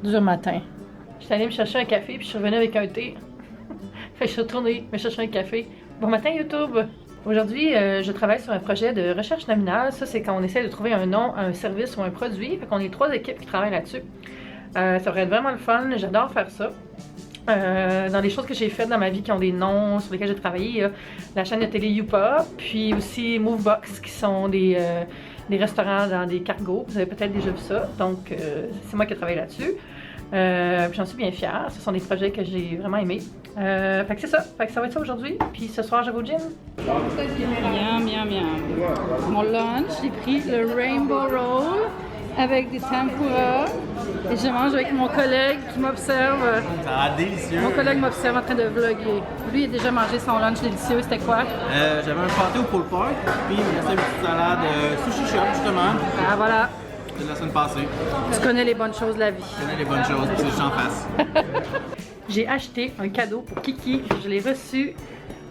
dur matin. J'étais allée me chercher un café puis je suis revenue avec un thé. Fait que je suis retournée me chercher un café. Bon matin YouTube! Aujourd'hui, je travaille sur un projet de recherche nominale. Ça, c'est quand on essaie de trouver un nom, un service ou un produit. Fait qu'on est 3 équipes qui travaillent là-dessus. Ça va être vraiment le fun. J'adore faire ça. Dans les choses que j'ai faites dans ma vie qui ont des noms sur lesquels j'ai travaillé, il y a la chaîne de télé Youpa, puis aussi Movebox qui sont des restaurants dans des cargos. Vous avez peut-être déjà vu ça. Donc, c'est moi qui ai travaillé là-dessus. Puis j'en suis bien fière. Ce sont des projets que j'ai vraiment aimés. Fait que c'est ça. Fait que ça va être ça aujourd'hui. Puis ce soir, je vais au gym. Miam, miam, miam. Mon lunch, j'ai pris le Rainbow Roll avec des tempura. Et je mange avec mon collègue qui m'observe. Ça a l'air délicieux. Mon collègue m'observe en train de vlogger. Lui, il a déjà mangé son lunch délicieux. C'était quoi? J'avais un pâté au pulled pork, puis il me restait une petite salade sushi shop, justement. Ah, voilà. C'est de la semaine passée. Tu connais les bonnes choses de la vie. Je connais les bonnes choses, c'est que j'en fasse. J'ai acheté un cadeau pour Kiki. Je l'ai reçu.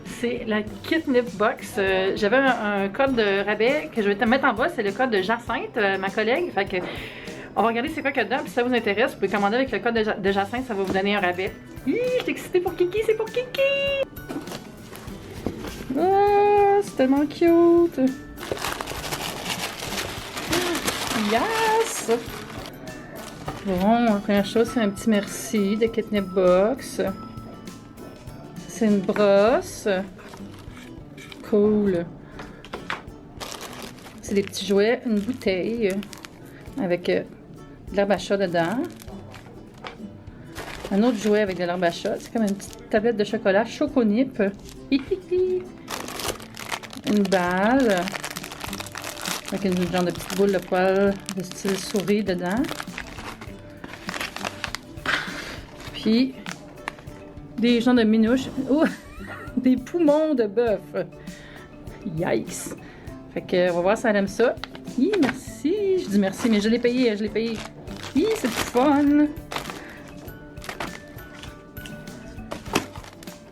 C'est la Kitnip Box. J'avais un code de rabais que je vais te mettre en bas. C'est le code de Jacinthe, ma collègue. Fait que on va regarder c'est quoi qu'il y a dedans. Puis si ça vous intéresse, vous pouvez commander avec le code de Jacinthe. Ça va vous donner un rabais. Hi, je suis excitée pour Kiki. C'est pour Kiki! Oh, c'est tellement cute! Yes! Bon, la première chose, c'est un petit merci de Kitnip Box. C'est une brosse. Cool. C'est des petits jouets, une bouteille avec de l'herbe à chat dedans. Un autre jouet avec de l'herbe à chat. C'est comme une petite tablette de chocolat Choconip. Une balle avec une genre de petite boule de poil de style souris dedans. Puis des genres de minouches. Oh, des poumons de bœuf. Yikes! Fait que on va voir si elle aime ça. Hi, merci! Je dis merci, mais je l'ai payé, je l'ai payé. Hi, c'est du fun!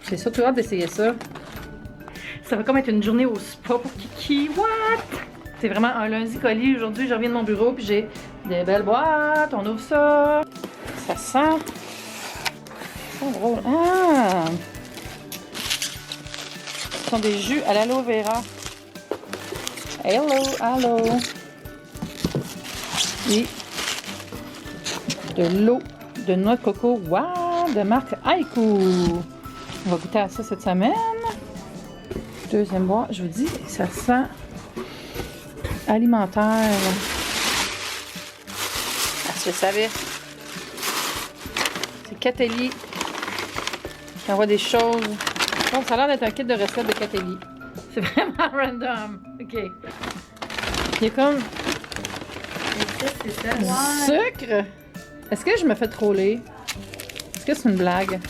J'ai surtout hâte d'essayer ça. Ça va comme être une journée au spa pour Kiki. What? C'est vraiment un lundi colis. Aujourd'hui, je reviens de mon bureau puis j'ai des belles boîtes. On ouvre ça. Ça sent. C'est drôle. Ah! Ce sont des jus à l'aloe vera. Hello, hello. Et de l'eau de noix de coco. Wow! De marque Aiku. On va goûter à ça cette semaine. Deuxième boîte, je vous dis, ça sent alimentaire. Ah, je savais. C'est Catelli qui envoie des choses. Donc, ça a l'air d'être un kit de recettes de Catelli. C'est vraiment random. OK. Il y a comme du sucre. Est-ce que je me fais troller? Est-ce que c'est une blague?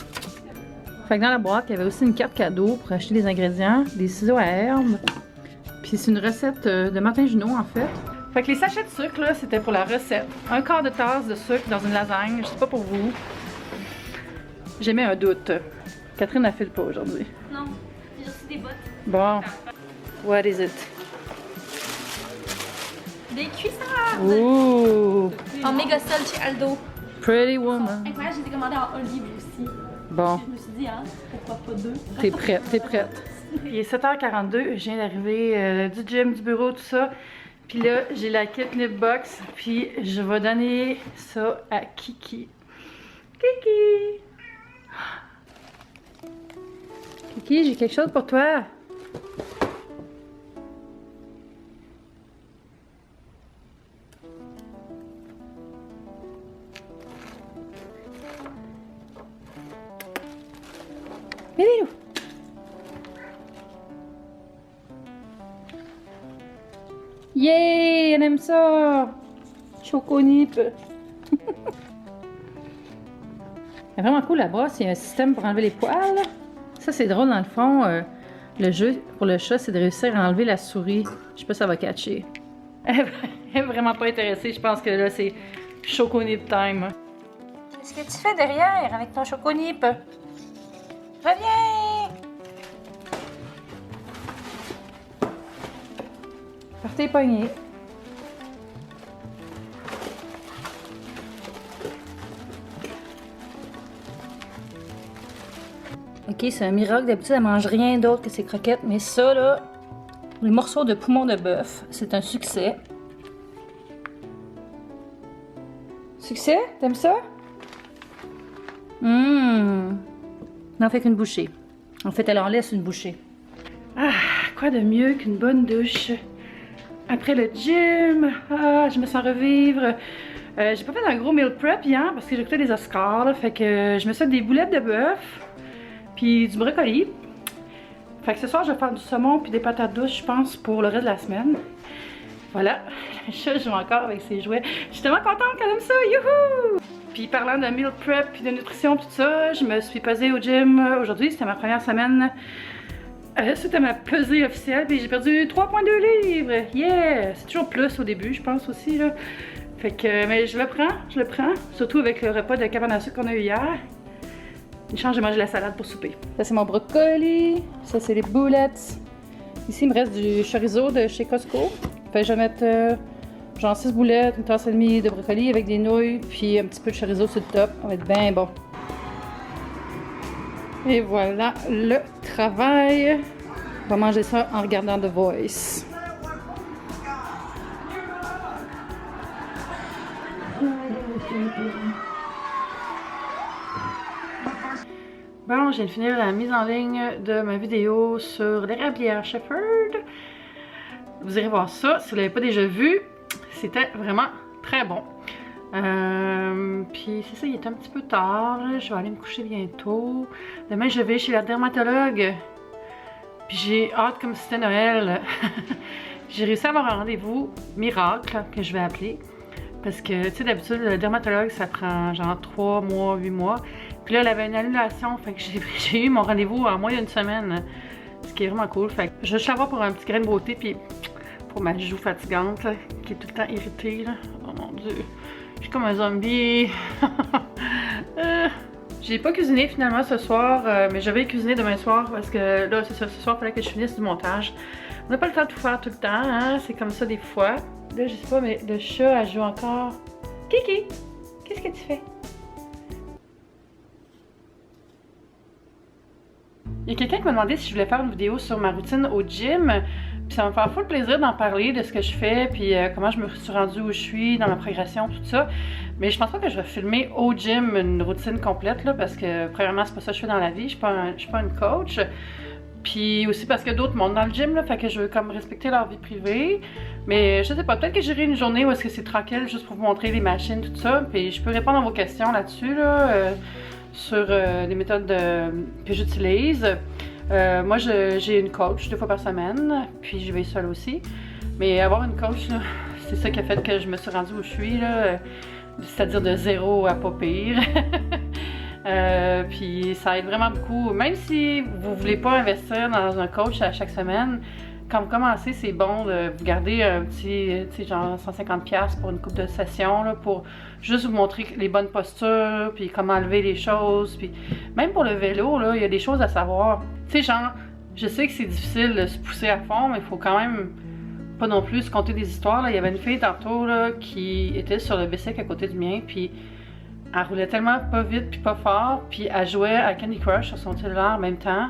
Fait que dans la boîte, il y avait aussi une carte cadeau pour acheter des ingrédients, des ciseaux à herbe. Puis c'est une recette de Martin Junot en fait. Fait que les sachets de sucre là, c'était pour la recette. Un quart de tasse de sucre dans une lasagne, je sais pas pour vous. J'ai mis un doute. Catherine n'a fait le pas aujourd'hui. Non, j'ai reçu des bottes. Bon, what is it? Des cuissardes! Ooh, En méga sol chez Aldo. pretty woman. Incroyable, j'ai été commandée en olive aussi. Bon, Je me suis dit, hein, pourquoi pas deux? t'es prête, t'es prête. Il est 7h42, je viens d'arriver du gym, du bureau, tout ça. Puis là, j'ai la Kitnip Box, puis je vais donner ça à Kiki. Kiki! Kiki, j'ai quelque chose pour toi. Bébé. Yeah, elle aime ça. Choconip. C'est vraiment cool la brosse, il y a un système pour enlever les poils. Ça c'est drôle dans le fond. Le jeu pour le chat, c'est de réussir à enlever la souris. Je sais pas si ça va catcher. Elle est vraiment pas intéressée, je pense que là c'est Choconip time. Qu'est-ce que tu fais derrière avec ton Choconip? Reviens! Partez poignées. Ok, c'est un miracle. D'habitude, elle mange rien d'autre que ses croquettes. Mais ça, là, les morceaux de poumon de bœuf, c'est un succès. Succès? T'aimes ça? On n'en fait qu'une bouchée. En fait, elle en laisse une bouchée. Ah, quoi de mieux qu'une bonne douche? Après le gym, je me sens revivre. J'ai pas fait un gros meal prep hier parce que j'écoutais les Oscars, là, fait que je me suis fait des boulettes de bœuf, puis du brocoli. Fait que ce soir, je vais faire du saumon puis des patates douces, je pense, pour le reste de la semaine. Voilà, le chat joue encore avec ses jouets. Je suis tellement contente qu'elle aime ça, youhou! Puis parlant de meal prep puis de nutrition tout ça, je me suis pesée au gym aujourd'hui, c'était ma première semaine. C'était ma pesée officielle, puis j'ai perdu 3,2 livres. Yeah! C'est toujours plus au début, je pense aussi, là. Fait que, mais je le prends. Surtout avec le repas de cabane à sucre qu'on a eu hier. Une chance, j'ai mangé la salade pour souper. Ça, c'est mon brocoli. Ça, c'est les boulettes. Ici, il me reste du chorizo de chez Costco. Fait que je vais mettre genre 6 boulettes, une tasse et demie de brocoli avec des nouilles, puis un petit peu de chorizo sur le top. Ça va être bien bon. Et voilà le travail. On va manger ça en regardant The Voice. Bon, je viens de finir la mise en ligne de ma vidéo sur l'érablière Shepherd. Vous irez voir ça si vous ne l'avez pas déjà vu. C'était vraiment très bon. Puis c'est ça, il est un petit peu tard. Je vais aller me coucher bientôt. Demain, je vais chez la dermatologue. Puis j'ai hâte comme si c'était Noël. J'ai réussi à avoir un rendez-vous miracle que je vais appeler. Parce que, tu sais, d'habitude, le dermatologue, ça prend genre 3 mois, 8 mois. Puis là, elle avait une annulation. Fait que j'ai eu mon rendez-vous en moins d'une semaine. Ce qui est vraiment cool. Fait que je vais juste l'avoir pour un petit grain de beauté. Puis pour ma joue fatigante, là, qui est tout le temps irritée. Là. Oh mon Dieu. Je suis comme un zombie. J'ai pas cuisiné finalement ce soir, mais je vais cuisiner demain soir parce que là, c'est ça, ce soir, il fallait que je finisse du montage. On n'a pas le temps de tout faire tout le temps, hein? C'est comme ça des fois. Là, je sais pas, mais le chat, elle joue encore. Kiki, qu'est-ce que tu fais? Il y a quelqu'un qui m'a demandé si je voulais faire une vidéo sur ma routine au gym. Puis ça va me faire full plaisir d'en parler de ce que je fais, puis comment je me suis rendue où je suis, dans ma progression, tout ça. Mais je pense pas que je vais filmer au gym une routine complète, là, parce que premièrement, c'est pas ça que je fais dans la vie, je suis pas une coach. Puis aussi parce que d'autres montent dans le gym, là, fait que je veux comme respecter leur vie privée. Mais je sais pas, peut-être que j'irai une journée où est-ce que c'est tranquille, juste pour vous montrer les machines, tout ça. Puis je peux répondre à vos questions là-dessus, là, sur les méthodes que j'utilise. Moi, j'ai une coach 2 fois par semaine, puis je vais seule aussi. Mais avoir une coach, c'est ça qui a fait que je me suis rendue où je suis, là, c'est-à-dire de 0 à pas pire. Puis ça aide vraiment beaucoup. Même si vous voulez pas investir dans un coach à chaque semaine, quand vous commencez, c'est bon de vous garder un petit, tu sais, genre 150$ pour une couple de sessions, là, pour juste vous montrer les bonnes postures, puis comment enlever les choses. Puis même pour le vélo, là, il y a des choses à savoir. Tu sais, genre, je sais que c'est difficile de se pousser à fond, mais il faut quand même pas non plus se conter des histoires. Là. Il y avait une fille tantôt là, qui était sur le bicycle à côté du mien, puis elle roulait tellement pas vite puis pas fort, puis elle jouait à Candy Crush sur son cellulaire en même temps.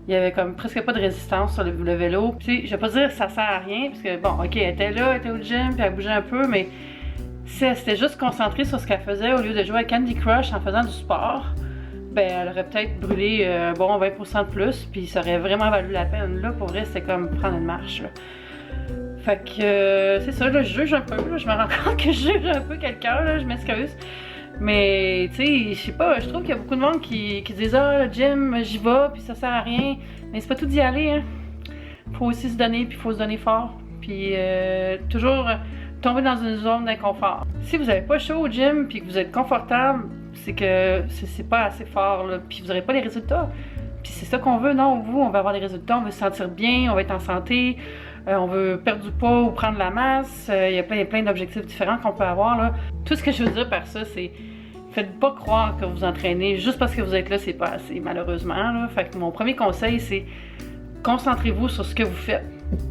Il y avait comme presque pas de résistance sur le vélo. Puis je vais pas dire que ça sert à rien, parce que bon, ok, elle était là, elle était au gym, puis elle bougeait un peu, mais si elle s'était juste concentrée sur ce qu'elle faisait au lieu de jouer à Candy Crush en faisant du sport, ben elle aurait peut-être brûlé bon 20% de plus, puis ça aurait vraiment valu la peine. Là, pour vrai, c'était comme prendre une marche. Là. Fait que c'est ça, là, je juge un peu, là, je me rends compte que je juge un peu quelqu'un, là, je m'excuse. Mais, tu sais, je sais pas, je trouve qu'il y a beaucoup de monde qui disent « Ah, le gym, j'y vais, puis ça sert à rien. » Mais c'est pas tout d'y aller, hein. Faut aussi se donner, puis faut se donner fort. Puis toujours tomber dans une zone d'inconfort. Si vous avez pas chaud au gym, puis que vous êtes confortable, c'est que c'est pas assez fort, là, puis vous n'aurez pas les résultats. Puis c'est ça qu'on veut, non? Vous, on veut avoir des résultats, on veut se sentir bien, on veut être en santé, on veut perdre du poids ou prendre la masse. Il y a plein d'objectifs différents qu'on peut avoir, là. Tout ce que je veux dire par ça, c'est faites pas croire que vous entraînez juste parce que vous êtes là, c'est pas assez, malheureusement, là. Fait que mon premier conseil, c'est concentrez-vous sur ce que vous faites.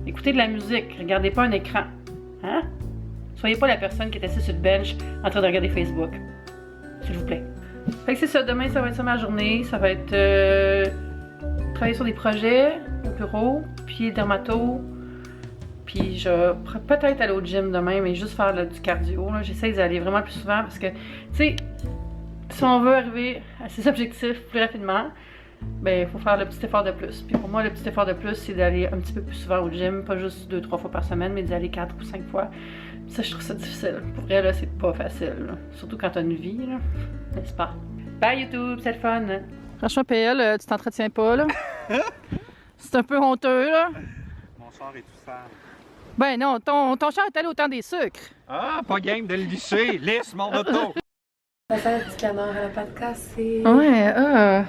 Écoutez de la musique, regardez pas un écran. Hein? Soyez pas la personne qui est assise sur le bench en train de regarder Facebook. S'il vous plaît. Fait que c'est ça, demain ça va être ça ma journée. Ça va être travailler sur des projets au bureau, puis dermato. Puis je vais peut-être aller au gym demain, mais juste faire du cardio. J'essaie d'aller vraiment plus souvent parce que, tu sais, si on veut arriver à ses objectifs plus rapidement, ben il faut faire le petit effort de plus. Puis pour moi, le petit effort de plus, c'est d'aller un petit peu plus souvent au gym, pas juste 2-3 fois par semaine, mais d'aller 4 ou 5 fois. Ça, je trouve ça difficile. Pour vrai, là, c'est pas facile. Là. Surtout quand t'as une vie, là. N'est-ce pas? Bye YouTube, c'est le fun! Franchement, PL, tu t'entretiens pas, là. C'est un peu honteux, là. Mon char est tout sale. Ben non, ton char est allé au temps des sucres. Ah, pas game de le licher. Lisse mon auto. La salade du canard à la pâte cassée. Ouais,